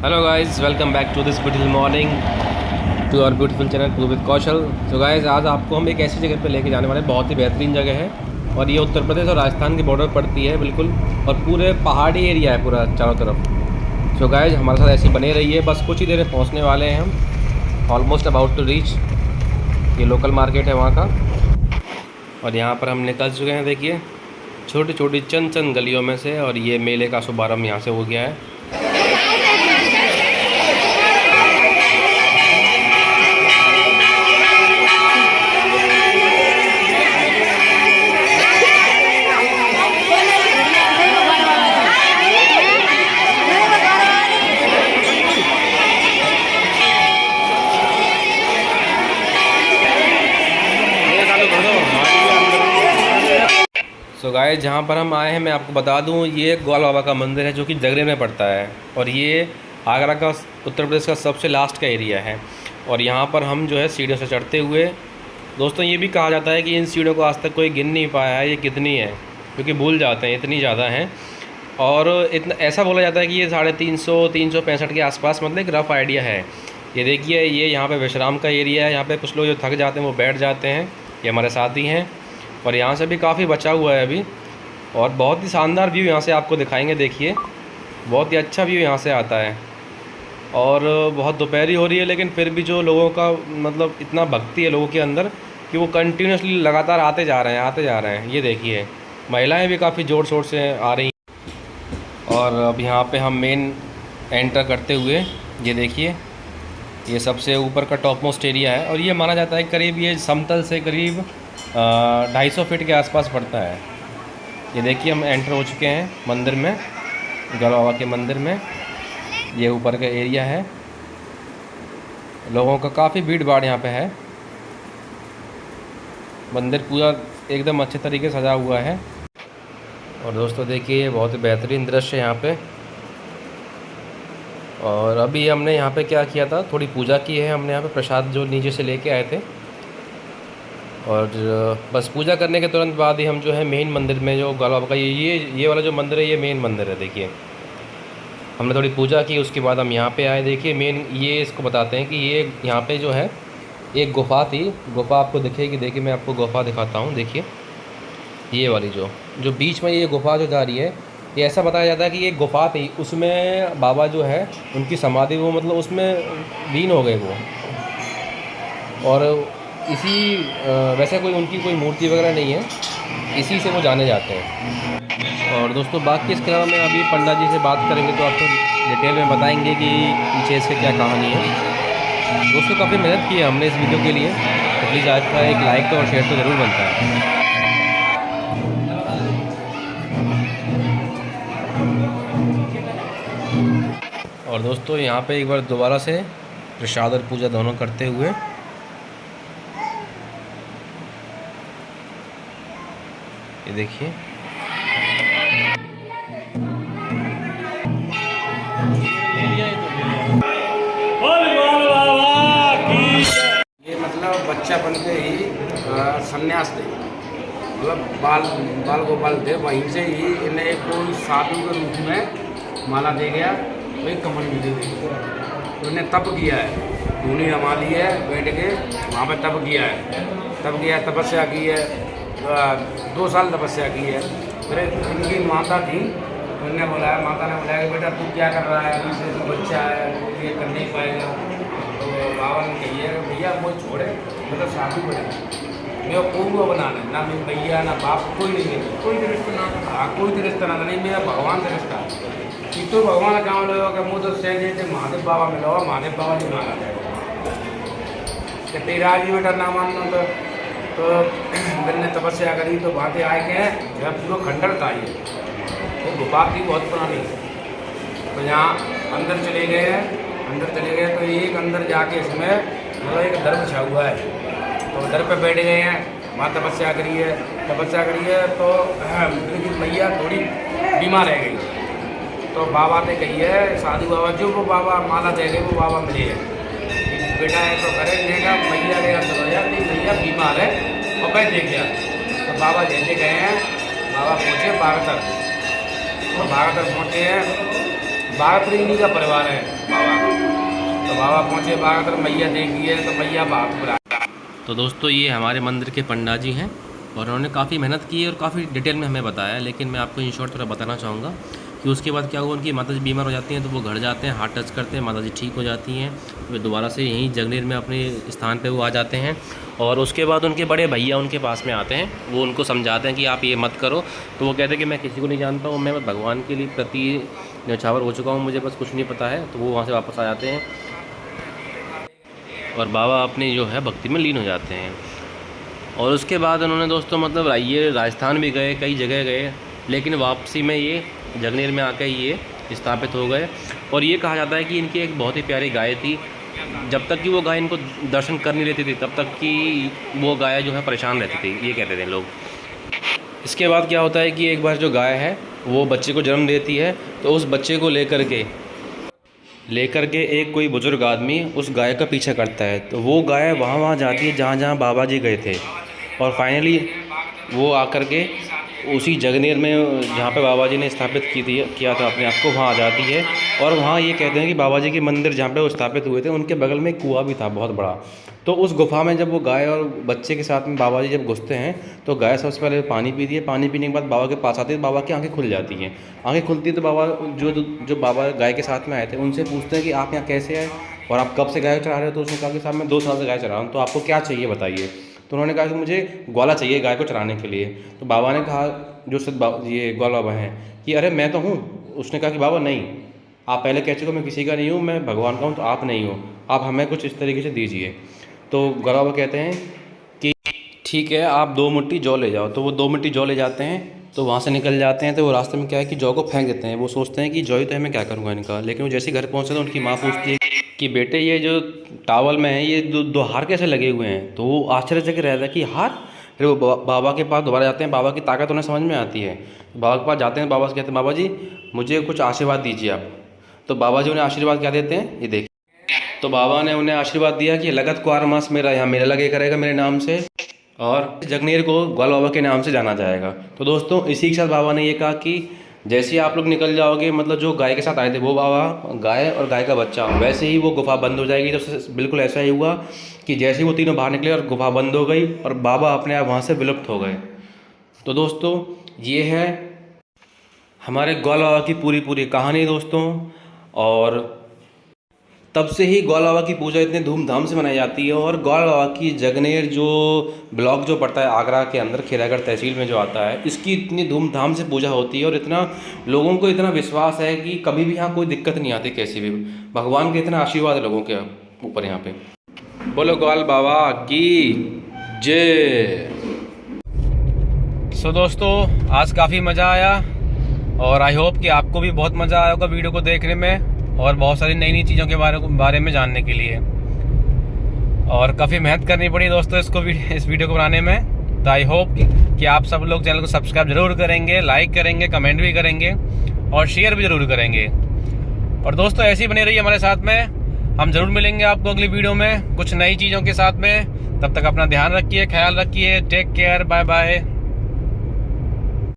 Hello guys, welcome back to this beautiful morning to our beautiful channel to with Kaushal. तो guys, आज आपको हम एक ऐसी जगह पे लेके जाने वाले हैं, बहुत ही बेहतरीन जगह है और ये उत्तर प्रदेश और राजस्थान के बॉर्डर पड़ती है बिल्कुल, और पूरे पहाड़ी एरिया है पूरा चारों तरफ। सो गाइस, हमारे साथ ऐसी बने रही है, बस कुछ ही देर में पहुँचने वाले हैं हम, ऑलमोस्ट अबाउट टू रीच। ये लोकल मार्केट है वहाँ का और यहाँ पर हम निकल चुके हैं। देखिए, छोटी छोटी चंद चंद गलियों में से, और ये मेले का शुभारम्भ यहाँ से हो गया है। सो गाइस, जहाँ पर हम आए हैं मैं आपको बता दूँ, ये ग्वाल बाबा का मंदिर है जो कि जगरे में पड़ता है, और ये आगरा का, उत्तर प्रदेश का सबसे लास्ट का एरिया है। और यहाँ पर हम जो है सीढ़ियों से चढ़ते हुए, दोस्तों ये भी कहा जाता है कि इन सीढ़ियों को आज तक कोई गिन नहीं पाया है ये कितनी है, क्योंकि भूल जाते हैं, इतनी ज़्यादा हैं। और इतना ऐसा बोला जाता है कि ये 350 365 के आसपास, मतलब एक रफ़ आइडिया है। ये देखिए, ये यहाँ पर विश्राम का एरिया है। यहाँ पर कुछ लोग जो थक जाते हैं वो बैठ जाते हैं, ये हमारे साथी हैं। और यहाँ से भी काफ़ी बचा हुआ है अभी, और बहुत ही शानदार व्यू यहाँ से आपको दिखाएंगे। देखिए, बहुत ही अच्छा व्यू यहाँ से आता है, और बहुत दोपहरी हो रही है, लेकिन फिर भी जो लोगों का मतलब इतना भक्ति है लोगों के अंदर कि वो कंटिन्यूसली लगातार आते जा रहे हैं। ये देखिए, महिलाएं भी काफ़ी ज़ोर शोर से आ रही हैं। और अब यहाँ पे हम मेन एंटर करते हुए, ये देखिए, ये सबसे ऊपर का टॉप मोस्ट एरिया है, और ये माना जाता है करीब, ये समतल से करीब 250 फीट के आसपास पड़ता है। ये देखिए, हम एंटर हो चुके हैं मंदिर में, ग्वाल बाबा के मंदिर में। ये ऊपर का एरिया है, लोगों का काफ़ी भीड़ भाड़ यहाँ पे है। मंदिर पूरा एकदम अच्छे तरीके से सजा हुआ है। और दोस्तों देखिए, बहुत ही बेहतरीन दृश्य है यहाँ पे। और अभी हमने यहाँ पे क्या किया था, थोड़ी पूजा की है हमने यहाँ पे, प्रसाद जो नीचे से लेके आए थे, और बस पूजा करने के तुरंत बाद ही हम जो है मेन मंदिर में, जो ग्वाल बाबा का ये वाला जो मंदिर है, ये मेन मंदिर है। देखिए, हमने थोड़ी पूजा की, उसके बाद हम यहाँ पे आए। देखिए, मेन ये इसको बताते हैं कि ये यहाँ पे जो है एक गुफ़ा थी, गुफ़ा आपको दिखेगी। देखिए, मैं आपको गुफ़ा दिखाता हूँ। देखिए, ये वाली जो बीच में ये गुफ़ा जो जा रही है, ये ऐसा बताया जाता है कि ये गुफ़ा थी, उसमें बाबा जो है उनकी समाधि, वो मतलब उसमें लीन हो गए वो। और इसी वैसे कोई उनकी कोई मूर्ति वगैरह नहीं है, इसी से वो जाने जाते हैं। और दोस्तों बाकी इसके अलावा मैं अभी पंडा जी से बात करेंगे तो आपको डिटेल में बताएंगे कि पीछे इसकी क्या कहानी है। दोस्तों काफ़ी मेहनत की है हमने इस वीडियो के लिए, तो प्लीज़ आज का एक लाइक तो और शेयर तो ज़रूर बनता है। और दोस्तों यहाँ पे एक बार दोबारा से प्रसाद और पूजा दोनों करते हुए, ये देखिए, ये मतलब बच्चा बन के ही संन्यास थे, मतलब बाल गोपाल थे, वहीं से ही इन्हें कोई साधु के रूप में माला दे गया, वही कमल भी दे गई। तो इन्हें तप किया है, धूनी रमा ली है, बैठ के वहाँ पे तप किया है, तपस्या की है, 2 साल तपस्या की है। फिर इनकी माता थी, उन्होंने बुलाया, माता ने बुलाया कि बेटा तू क्या कर रहा है, अभी से तो बच्चा है, वो ये कर नहीं पाएगा। तो बाबा ने कही है भैया वो छोड़े, मतलब शादी बने, मेरा कोई वो बना ले, ना मेरी भैया ना बाप, कोई नहीं है, कोई रिश्ता ना, हाँ कोई रिश्ता ना, नहीं मेरा भगवान से रिश्ता। कि तो भगवान कहाँ लो कि मुँह तो सह जैसे महादेव बाबा में लो, महादेव बाबा जी माना कि तेरा जी बेटा ना मानना। तो मैंने तपस्या करी, तो बातें आए के जब पूरा खंडर था ये, वो गुफा थी बहुत पुरानी। तो यहाँ अंदर चले गए तो एक अंदर जाके इसमें मतलब एक दर बिछा हुआ है, तो दर पे बैठ गए हैं, वहाँ तपस्या करी है। तो लेकिन भैया थोड़ी बीमार रह गई, तो बाबा ने कही है, साधु बाबा जो वो बाबा माला दे गए वो बाबा मिले है, बेटा है तो करे देगा, भैया गया चलो यार, नहीं भैया बीमार है और मैं देख गया। तो बाबा जैसे गए हैं, बाबा पहुँचे बागतर, तो बागतर पहुँचे हैं, बागतर इन्हीं का परिवार है बाबा का। तो बाबा पहुँचे बागतर, मैया देखी है तो मैया बागपुर। तो दोस्तों ये हमारे मंदिर के पंडा जी हैं और उन्होंने काफ़ी मेहनत की है और काफ़ी डिटेल में हमें बताया है, लेकिन मैं आपको इन शॉर्ट थोड़ा बताना चाहूँगा कि उसके बाद क्या हुआ। उनकी माता जी बीमार हो जाती हैं तो वो घर जाते हैं, हाथ टच करते हैं, माता जी ठीक हो जाती हैं, वे दोबारा से यहीं जगनेर में अपने स्थान पे वो आ जाते हैं। और उसके बाद उनके बड़े भैया उनके पास में आते हैं, वो उनको समझाते हैं कि आप ये मत करो। तो वो कहते हैं कि मैं किसी को नहीं जानता हूँ, मैं भगवान के लिए प्रति न्यौछावर हो चुका हूँ, मुझे बस कुछ नहीं पता है। तो वो वहाँ से वापस आ जाते हैं और बाबा अपनी जो है भक्ति में लीन हो जाते हैं। और उसके बाद उन्होंने दोस्तों मतलब ये राजस्थान भी गए, कई जगह गए, लेकिन वापसी में ये जगनेर में आकर ये स्थापित हो गए। और ये कहा जाता है कि इनकी एक बहुत ही प्यारी गाय थी, जब तक कि वो गाय इनको दर्शन कर नहीं लेती थी तब तक कि वो गाय जो है परेशान रहती थी, ये कहते थे लोग। इसके बाद क्या होता है कि एक बार जो गाय है वो बच्चे को जन्म देती है, तो उस बच्चे को लेकर के एक कोई बुजुर्ग आदमी उस गाय का पीछा करता है। तो वो गाय वहाँ जाती है जहाँ बाबा जी गए थे, और फाइनली वो आकर के उसी जगनेर में जहाँ पे बाबा जी ने स्थापित किया था अपने आप को, वहाँ आ जाती है। और वहाँ ये कहते हैं कि बाबा जी के मंदिर जहाँ पे वो स्थापित हुए थे उनके बगल में एक कुआं भी था बहुत बड़ा। तो उस गुफा में जब वो गाय और बच्चे के साथ में बाबा जी जब घुसते हैं तो गाय सबसे पहले पानी पीती है, पानी पीने के बाद बाबा के पास आती है, बाबा की आंखें खुल जाती हैं। आंखें खुलती है तो बाबा जो बाबा गाय के साथ में आए थे उनसे पूछते हैं कि आप यहाँ कैसे आए और आप कब से गाय चढ़ा रहे हो। तो उसने कहा कि साहब मैं 2 साल से गाय चढ़ा रहा हूँ, तो आपको क्या चाहिए बताइए। तो उन्होंने कहा कि मुझे ग्वाला चाहिए गाय को चराने के लिए। तो बाबा ने कहा, जो ये ग्वाल बाबा हैं, कि अरे मैं तो हूँ। उसने कहा कि बाबा नहीं, आप पहले कह चुके हो मैं किसी का नहीं हूँ, मैं भगवान का हूँ, तो आप नहीं हो, आप हमें कुछ इस तरीके से दीजिए। तो ग्वाल बाबा कहते हैं कि ठीक है, आप 2 मुट्ठी जौ ले जाओ। तो वो 2 मुट्ठी जौ ले जाते हैं, तो वहाँ से निकल जाते हैं। तो वो रास्ते में क्या है कि जौ को फेंक देते हैं। वो सोचते हैं कि जौ ही तो है, मैं क्या करूँगा इनका। लेकिन वो जैसे घर पहुँचते तो उनकी माँ पूछती है कि बेटे ये जो टावल में है ये 2 हार कैसे लगे हुए हैं। तो वो आश्चर्यचकित रहता है कि हार। फिर वो बाबा के पास दोबारा जाते हैं, बाबा की ताकत उन्हें समझ में आती है। बाबा के पास जाते हैं, बाबा से कहते हैं बाबा जी मुझे कुछ आशीर्वाद दीजिए आप। तो बाबा जी उन्हें आशीर्वाद क्या देते हैं, ये देखिए। तो बाबा ने उन्हें आशीर्वाद दिया कि लगत कुआर मास मेरा यहाँ मेला लगे करेगा मेरे नाम से, और जगनेर को ग्वाल बाबा के नाम से जाना जाएगा। तो दोस्तों इसी के साथ बाबा ने ये कहा कि जैसे ही आप लोग निकल जाओगे, मतलब जो गाय के साथ आए थे वो बाबा, गाय और गाय का बच्चा, वैसे ही वो गुफा बंद हो जाएगी। तो बिल्कुल ऐसा ही हुआ कि जैसे ही वो तीनों बाहर निकले और गुफा बंद हो गई और बाबा अपने आप वहाँ से विलुप्त हो गए। तो दोस्तों ये है हमारे ग्वाल बाबा की पूरी कहानी दोस्तों। और तब से ही ग्वाल बाबा की पूजा इतने धूमधाम से मनाई जाती है। और ग्वाल बाबा की जगनेर जो ब्लॉक जो पड़ता है आगरा के अंदर, खेरागढ़ तहसील में जो आता है, इसकी इतनी धूमधाम से पूजा होती है और इतना लोगों को इतना विश्वास है कि कभी भी यहाँ कोई दिक्कत नहीं आती कैसी भी। भगवान के इतना आशीर्वाद है लोगों के ऊपर यहाँ पे। बोलो ग्वाल बाबा की जय। सो दोस्तों आज काफ़ी मज़ा आया और आई होप कि आपको भी बहुत मज़ा आया होगा वीडियो को देखने में और बहुत सारी नई चीज़ों के बारे में जानने के लिए। और काफ़ी मेहनत करनी पड़ी दोस्तों इस वीडियो को बनाने में। तो आई होप कि आप सब लोग चैनल को सब्सक्राइब जरूर करेंगे, लाइक करेंगे, कमेंट भी करेंगे और शेयर भी ज़रूर करेंगे। और दोस्तों ऐसे ही बने रहिए हमारे साथ में, हम ज़रूर मिलेंगे आपको अगली वीडियो में कुछ नई चीज़ों के साथ में। तब तक अपना ध्यान रखिए, ख्याल रखिए, टेक केयर, बाय बाय।